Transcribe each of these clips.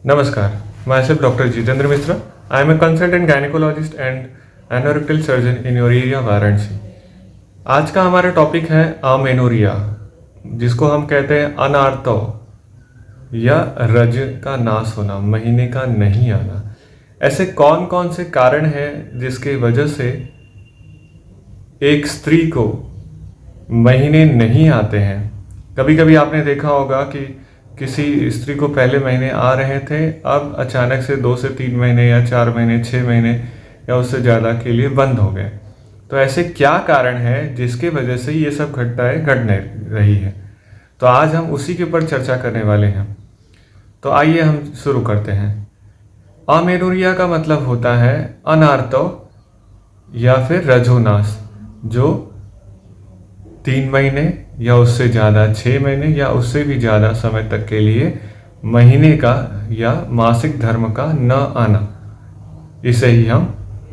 Namaskar, myself Dr. Jitendra Mishra. I am a consultant gynecologist and anorectal surgeon in your area Varanasi. आज का हमारा topic है amenorrhoea, जिसको हम कहते हैं अनार्तव या रज का नाश होना, महीने का नहीं आना। ऐसे कौन कौन से कारण हैं जिसके वजह से एक स्त्री को महीने नहीं आते हैं। कभी कभी आपने देखा होगा कि किसी स्त्री को पहले महीने आ रहे थे, अब अचानक से 2 से 3 महीने या 4 महीने 6 महीने या उससे ज़्यादा के लिए बंद हो गए। तो ऐसे क्या कारण है जिसके वजह से ये सब घटनाएं घटने रही है। तो आज हम उसी के ऊपर चर्चा करने वाले हैं। तो आइए हम शुरू करते हैं। अमेनोरिया का मतलब होता है अनार्तव या फिर रजोनाश, जो 3 महीने या उससे ज़्यादा 6 महीने या उससे भी ज़्यादा समय तक के लिए महीने का या मासिक धर्म का न आना, इसे ही हम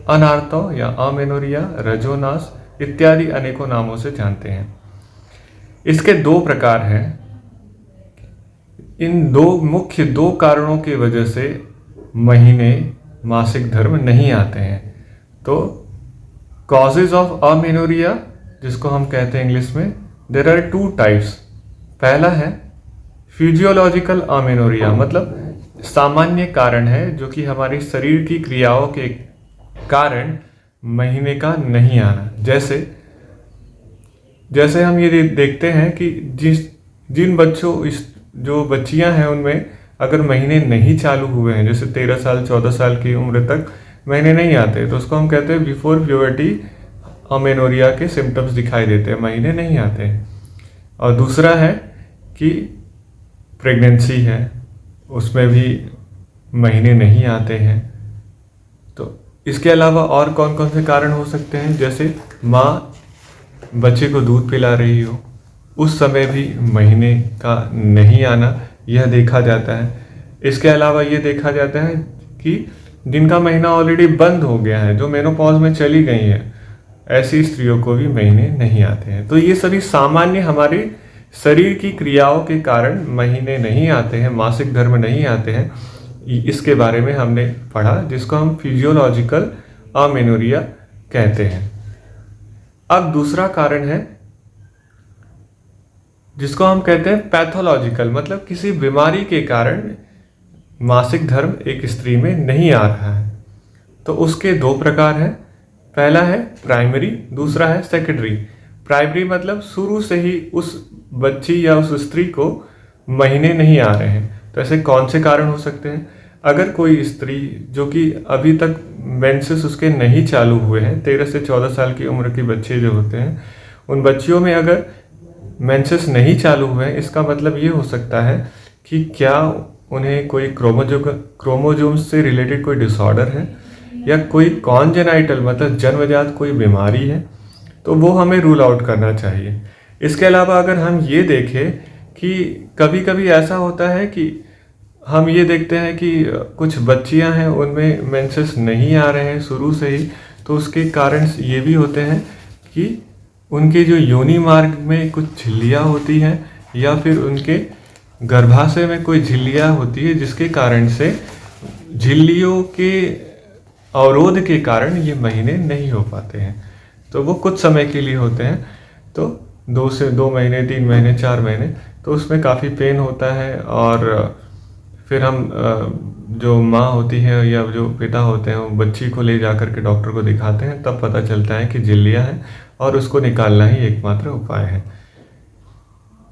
अनार्तव या अमेनोरिया, रजोनाश इत्यादि अनेकों नामों से जानते हैं। इसके 2 प्रकार हैं। इन मुख्य 2 कारणों की वजह से महीने मासिक धर्म नहीं आते हैं। तो कॉजेज ऑफ अमेनोरिया, जिसको हम कहते हैं इंग्लिश में, देर आर 2 टाइप्स। पहला है फिजियोलॉजिकल अमेनोरिया, मतलब सामान्य कारण है जो कि हमारी शरीर की क्रियाओं के कारण महीने का नहीं आना। जैसे हम ये देखते हैं कि जिन जो बच्चियां हैं उनमें अगर महीने नहीं चालू हुए हैं, जैसे 13 साल 14 साल की उम्र तक महीने नहीं आते, तो उसको हम कहते हैं बिफोर प्यूबर्टी अमेनोरिया के सिम्टम्स दिखाई देते हैं, महीने नहीं आते हैं। और दूसरा है कि प्रेगनेंसी है, उसमें भी महीने नहीं आते हैं। तो इसके अलावा और कौन कौन से कारण हो सकते हैं, जैसे माँ बच्चे को दूध पिला रही हो, उस समय भी महीने का नहीं आना यह देखा जाता है। इसके अलावा ये देखा जाता है कि जिनका महीना ऑलरेडी बंद हो गया है, जो मेनोपॉज में चली गई है, ऐसी स्त्रियों को भी महीने नहीं आते हैं। तो ये सभी सामान्य हमारे शरीर की क्रियाओं के कारण महीने नहीं आते हैं, मासिक धर्म नहीं आते हैं, इसके बारे में हमने पढ़ा, जिसको हम फिजियोलॉजिकल अमेनोरिया कहते हैं। अब दूसरा कारण है जिसको हम कहते हैं पैथोलॉजिकल, मतलब किसी बीमारी के कारण मासिक धर्म एक स्त्री में नहीं आ रहा है। तो उसके 2 प्रकार हैं। पहला है प्राइमरी, दूसरा है सेकेंडरी। प्राइमरी मतलब शुरू से ही उस बच्ची या उस स्त्री को महीने नहीं आ रहे हैं। तो ऐसे कौन से कारण हो सकते हैं? अगर कोई स्त्री जो कि अभी तक मेंसेस उसके नहीं चालू हुए हैं, 13 से 14 साल की उम्र के बच्चे जो होते हैं, उन बच्चियों में अगर मेंसेस नहीं चालू हुए हैं, इसका मतलब ये हो सकता है कि क्या उन्हें कोई क्रोमोजोम्स से रिलेटेड कोई डिसऑर्डर है या कोई कॉन्जेनाइटल मतलब जन्मजात कोई बीमारी है, तो वो हमें रूल आउट करना चाहिए। इसके अलावा अगर हम ये देखें कि कभी कभी ऐसा होता है कि हम ये देखते हैं कि कुछ बच्चियां हैं उनमें मेंसेस नहीं आ रहे हैं शुरू से ही, तो उसके कारण ये भी होते हैं कि उनके जो योनि मार्ग में कुछ झिल्लियाँ होती हैं या फिर उनके गर्भाशय में कोई झिल्लियाँ होती है, जिसके कारण से झिल्लियों के अवरोध के कारण ये महीने नहीं हो पाते हैं। तो वो कुछ समय के लिए होते हैं, तो 2 महीने 3 महीने 4 महीने, तो उसमें काफ़ी पेन होता है। और फिर हम जो माँ होती है या जो पिता होते हैं, वो बच्ची को ले जा कर के डॉक्टर को दिखाते हैं, तब पता चलता है कि झिल्लियाँ हैं और उसको निकालना ही एकमात्र उपाय है।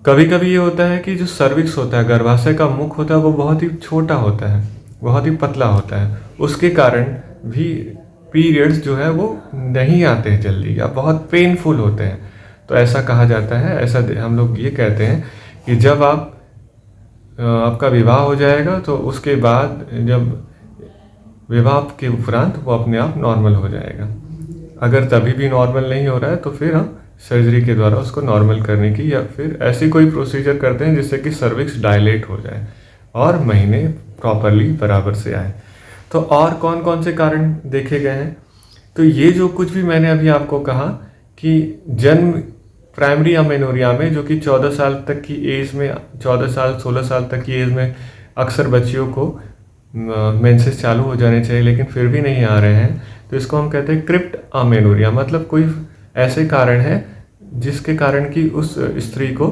कभी कभी ये होता है कि जो सर्विक्स होता है, गर्भाशय का मुख होता है, वो बहुत ही छोटा होता है, बहुत ही पतला होता है, उसके कारण भी पीरियड्स जो है वो नहीं आते हैं जल्दी या बहुत पेनफुल होते हैं। तो ऐसा कहा जाता है, ऐसा हम लोग ये कहते हैं कि जब आपका विवाह हो जाएगा, तो उसके बाद जब विवाह के उपरांत वो अपने आप नॉर्मल हो जाएगा। अगर तभी भी नॉर्मल नहीं हो रहा है, तो फिर हम सर्जरी के द्वारा उसको नॉर्मल करने की या फिर ऐसी कोई प्रोसीजर करते हैं जिससे कि सर्विक्स डायलेट हो जाए और महीने प्रॉपरली बराबर से आए। तो और कौन कौन से कारण देखे गए हैं? तो ये जो कुछ भी मैंने अभी आपको कहा कि जन्म प्राइमरी अमेनोरिया में, जो कि 14 साल तक की एज में, 14 साल 16 साल तक की एज में अक्सर बच्चियों को मेंसेस चालू हो जाने चाहिए लेकिन फिर भी नहीं आ रहे हैं, तो इसको हम कहते हैं क्रिप्ट अमेनोरिया। मतलब कोई ऐसे कारण है जिसके कारण कि उस स्त्री को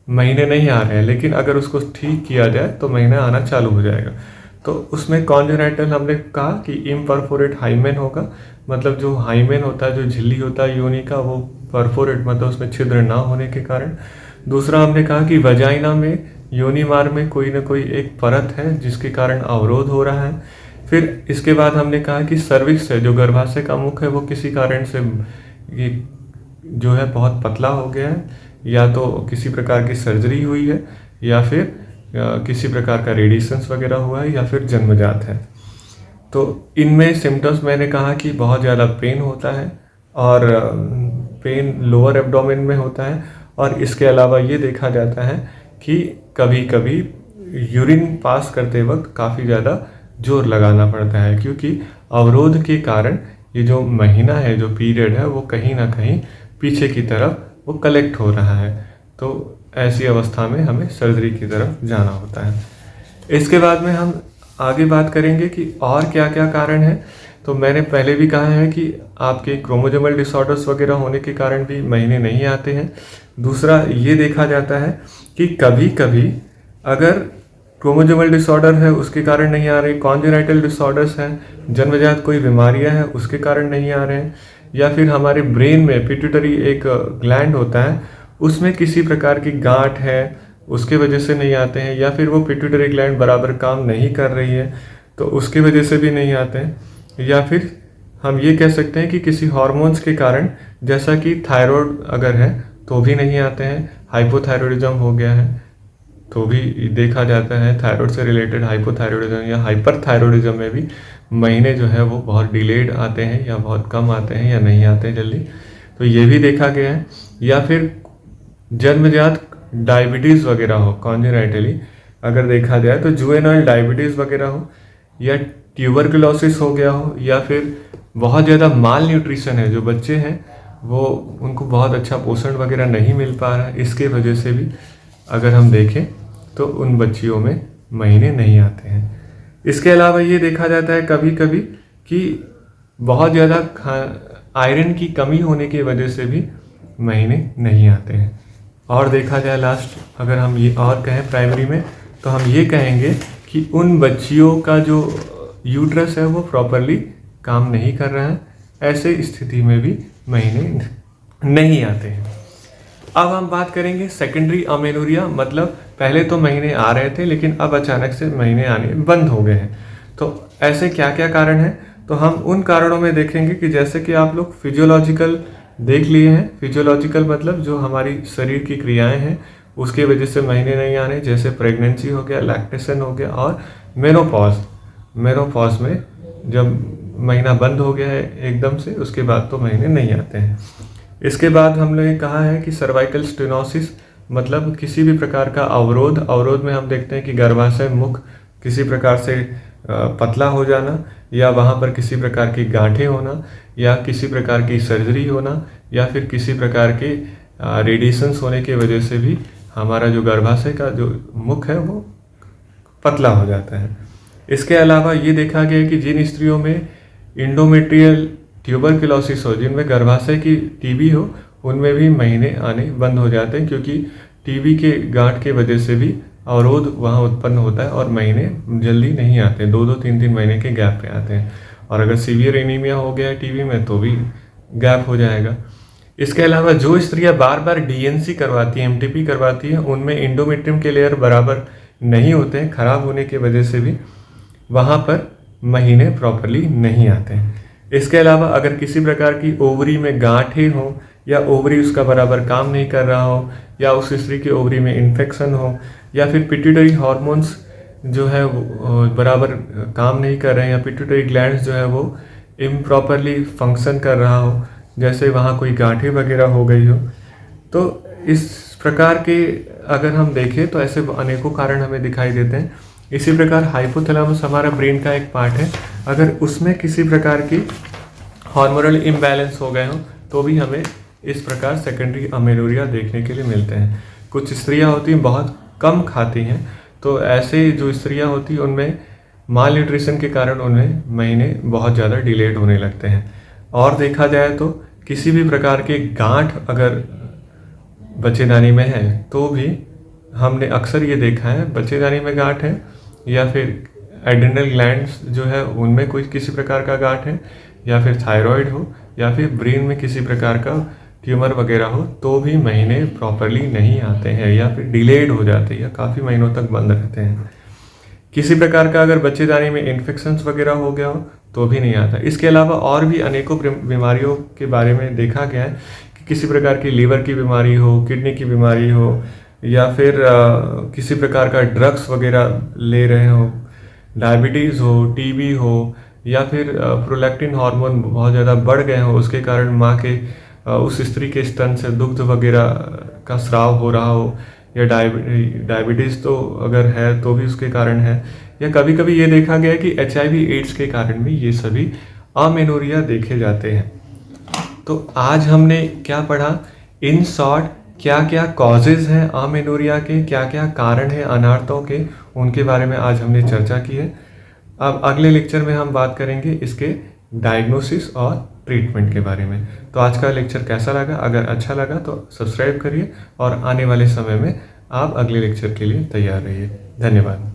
महीने नहीं आ रहे हैं, लेकिन अगर उसको ठीक किया जाए तो महीना आना चालू हो जाएगा। तो उसमें कॉन्जेनाइटल हमने कहा कि इम्परफोरेट हाइमेन होगा, मतलब जो हाइमेन होता है, जो झिल्ली होता है योनि का, वो परफोरेट मतलब उसमें छिद्र ना होने के कारण। दूसरा हमने कहा कि वजाइना में, योनि मार्ग में कोई ना कोई एक परत है जिसके कारण अवरोध हो रहा है। फिर इसके बाद हमने कहा कि सर्विक्स है, जो गर्भाशय का मुख है, वो किसी कारण से ये जो है बहुत पतला हो गया है, या तो किसी प्रकार की सर्जरी हुई है, या फिर किसी प्रकार का रेडिएशंस वगैरह हुआ है, या फिर जन्मजात है। तो इनमें सिम्टम्स मैंने कहा कि बहुत ज़्यादा पेन होता है, और पेन लोअर एब्डोमेन में होता है, और इसके अलावा ये देखा जाता है कि कभी कभी यूरिन पास करते वक्त काफ़ी ज़्यादा जोर लगाना पड़ता है, क्योंकि अवरोध के कारण ये जो महीना है, जो पीरियड है, वो कहीं ना कहीं पीछे की तरफ वो कलेक्ट हो रहा है। तो ऐसी अवस्था में हमें सर्जरी की तरफ जाना होता है। इसके बाद में हम आगे बात करेंगे कि और क्या क्या कारण है। तो मैंने पहले भी कहा है कि आपके क्रोमोसोमल डिसऑर्डर्स वगैरह होने के कारण भी महीने नहीं आते हैं। दूसरा ये देखा जाता है कि कभी कभी अगर क्रोमोसोमल डिसऑर्डर है उसके कारण नहीं आ रहे, कॉन्जेनाइटल डिसऑर्डर्स हैं, जन्मजात कोई बीमारियां हैं उसके कारण नहीं आ रहे हैं, या फिर हमारे ब्रेन में पिट्यूटरी एक ग्लैंड होता है, उसमें किसी प्रकार की गांठ है उसके वजह से नहीं आते हैं, या फिर वो पिट्यूटरी ग्लैंड बराबर काम नहीं कर रही है तो उसकी वजह से भी नहीं आते हैं, या फिर हम ये कह सकते हैं कि किसी हार्मोन्स के कारण, जैसा कि थायराइड अगर है तो भी नहीं आते हैं, हाइपोथायरॉयडिज्म हो गया है तो भी देखा जाता है, थायराइड से रिलेटेड हाइपोथायरॉयडिज्म या हाइपरथायरॉयडिज्म में भी महीने जो है वो बहुत डिलेड आते हैं, या बहुत कम आते हैं, या नहीं आते हैं जल्दी, तो ये भी देखा गया है। या फिर जन्मजात डायबिटीज़ वगैरह हो, कॉन्जेनाइटली अगर देखा जाए तो जुवेनाइल डायबिटीज़ वगैरह हो, या ट्यूबरकुलोसिस हो गया हो, या फिर बहुत ज़्यादा माल न्यूट्रिशन है, जो बच्चे हैं वो उनको बहुत अच्छा पोषण वगैरह नहीं मिल पा रहा है, इसके वजह से भी अगर हम देखें तो उन बच्चियों में महीने नहीं आते हैं। इसके अलावा ये देखा जाता है कभी कभी कि बहुत ज़्यादा आयरन की कमी होने की वजह से भी महीने नहीं आते हैं। और देखा जाए लास्ट अगर हम ये और कहें प्राइमरी में, तो हम ये कहेंगे कि उन बच्चियों का जो यूट्रस है वो प्रॉपरली काम नहीं कर रहा है, ऐसे स्थिति में भी महीने नहीं आते हैं। अब हम बात करेंगे सेकेंडरी अमेनोरिया, मतलब पहले तो महीने आ रहे थे लेकिन अब अचानक से महीने आने बंद हो गए हैं। तो ऐसे क्या क्या कारण हैं, तो हम उन कारणों में देखेंगे कि जैसे कि आप लोग फिजियोलॉजिकल देख लिए हैं। फिजियोलॉजिकल मतलब जो हमारी शरीर की क्रियाएं हैं उसके वजह से महीने नहीं आ रहे, जैसे प्रेगनेंसी हो गया, लैक्टेशन हो गया, और मेनोपॉज में जब महीना बंद हो गया है एकदम से, उसके बाद तो महीने नहीं आते हैं। इसके बाद हमने कहा है कि सर्वाइकल स्टेनोसिस मतलब किसी भी प्रकार का अवरोध में हम देखते हैं कि गर्भाशय मुख किसी प्रकार से पतला हो जाना, या वहाँ पर किसी प्रकार की गांठें होना, या किसी प्रकार की सर्जरी होना, या फिर किसी प्रकार के रेडिएशंस होने की वजह से भी हमारा जो गर्भाशय का जो मुख है वो पतला हो जाता है। इसके अलावा ये देखा गया कि जिन स्त्रियों में इंडोमेट्रियल ट्यूबरकुलोसिस हो, जिनमें गर्भाशय की टीबी हो, उनमें भी महीने आने बंद हो जाते हैं, क्योंकि टीबी के गांठ के वजह से भी अवरोध वहाँ उत्पन्न होता है और महीने जल्दी नहीं आते, 2-2, 3-3 महीने के गैप पे आते हैं। और अगर सीवियर एनीमिया हो गया है टीबी में तो भी गैप हो जाएगा। इसके अलावा जो स्त्रियां बार बार डीएनसी करवाती हैं, एमटीपी करवाती हैं, उनमें इंडोमेट्रियम के लेयर बराबर नहीं होते हैं, खराब होने की वजह से भी वहाँ पर महीने प्रॉपरली नहीं आते हैं। इसके अलावा अगर किसी प्रकार की ओवरी में गांठें हो, या ओवरी उसका बराबर काम नहीं कर रहा हो, या उस स्त्री की ओवरी में इन्फेक्शन हो, या फिर पिट्यूटरी हार्मोन्स जो है वो बराबर काम नहीं कर रहे हैं, या पिट्यूटरी ग्लैंड्स जो है वो इम्प्रॉपरली फंक्शन कर रहा हो, जैसे वहाँ कोई गांठें वगैरह हो गई हो, तो इस प्रकार के अगर हम देखें तो ऐसे अनेकों कारण हमें दिखाई देते हैं। इसी प्रकार हाइपोथैलेमस हमारा ब्रेन का एक पार्ट है, अगर उसमें किसी प्रकार की हार्मोनल इम्बैलेंस हो गए हों तो भी हमें इस प्रकार सेकेंडरी अमेनोरिया देखने के लिए मिलते हैं। कुछ स्त्रियां होती हैं बहुत कम खाती हैं, तो ऐसे जो स्त्रियां होती हैं उनमें माल न्यूट्रिशन के कारण उन्हें महीने बहुत ज़्यादा डिलेड होने लगते हैं। और देखा जाए तो किसी भी प्रकार के गांठ अगर बच्चेदानी में है तो भी हमने अक्सर ये देखा है, बच्चेदानी में गांठ है या फिर एड्रिनल ग्लैंड्स जो है उनमें कोई किसी प्रकार का गांठ है, या फिर थायराइड हो, या फिर ब्रेन में किसी प्रकार का ट्यूमर वगैरह हो, तो भी महीने प्रॉपरली नहीं आते हैं या फिर डिलेड हो जाते हैं या काफ़ी महीनों तक बंद रहते हैं। किसी प्रकार का अगर बच्चेदानी में इन्फेक्शंस वगैरह हो गया हो तो भी नहीं आता। इसके अलावा और भी अनेकों बीमारियों के बारे में देखा गया है कि किसी प्रकार की लीवर की बीमारी हो, किडनी की बीमारी हो, या फिर किसी प्रकार का ड्रग्स वगैरह ले रहे हो, डायबिटीज़ हो, टीबी हो, या फिर प्रोलैक्टिन हार्मोन बहुत ज़्यादा बढ़ गए हो, उसके कारण माँ के उस स्त्री के स्तन से दुग्ध वगैरह का स्राव हो रहा हो, या डायबिटीज़ तो अगर है तो भी उसके कारण है, या कभी कभी ये देखा गया है कि HIV एड्स के कारण भी ये सभी अमेनोरिया देखे जाते हैं। तो आज हमने क्या पढ़ा, इन शॉर्ट क्या क्या कॉजेज़ हैं अमेनोरिया के, क्या क्या कारण हैं अनार्थों के, उनके बारे में आज हमने चर्चा की है। अब अगले लेक्चर में हम बात करेंगे इसके डायग्नोसिस और ट्रीटमेंट के बारे में। तो आज का लेक्चर कैसा लगा? अगर अच्छा लगा तो सब्सक्राइब करिए और आने वाले समय में आप अगले लेक्चर के लिए तैयार रहिए। धन्यवाद।